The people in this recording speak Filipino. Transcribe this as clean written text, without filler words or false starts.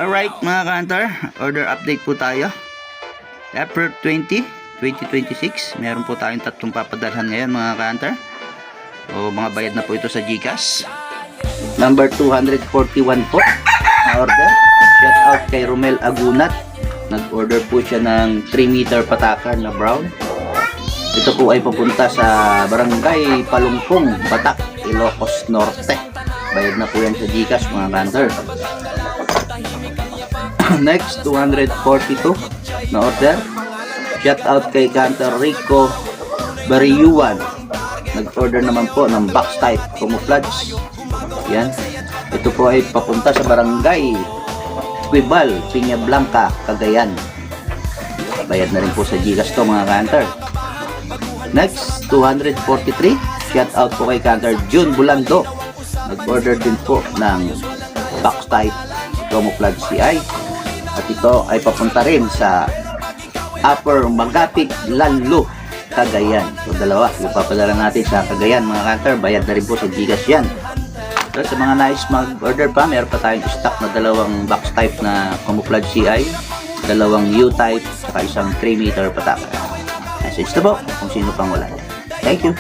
Alright mga ka-hunter, order update po tayo. April 20, 2026. Meron po tayong tatlong papadalhan ngayon mga ka-hunter. O mga bayad na po ito sa GCash. Number 241 po na order. Shout out kay Romel Agunat. Nag-order po siya ng 3 meter patakan na brown. Ito po ay papunta sa Barangay Palungpong, Batak, Ilocos Norte. Bayad na po yan sa GCash mga ka-hunter. Next, 242 na order. Shout out kay Cantor Rico Bariyuan. Nag-order naman po ng box type camouflage. Yan. Ito po ay papunta sa Barangay Quibal, Piña Blanca, Cagayan. Bayad na rin po sa GCash to mga ka-hunter. Next, 243. Shout out po kay Cantor June Bulando. Nag-order din po ng box type camouflage CI. At ito ay papunta rin sa Upper Magapit, Lalo, Cagayan. So dalawa, ipapadala natin sa Cagayan mga ka-hunter. Bayad na rin po sa GCash yan. So sa mga nais mag-order pa, meron pa tayong stock na dalawang box type na camouflage CI, dalawang U-type, saka isang 3 meter pataka. Message na po kung sino pang wala. Thank you.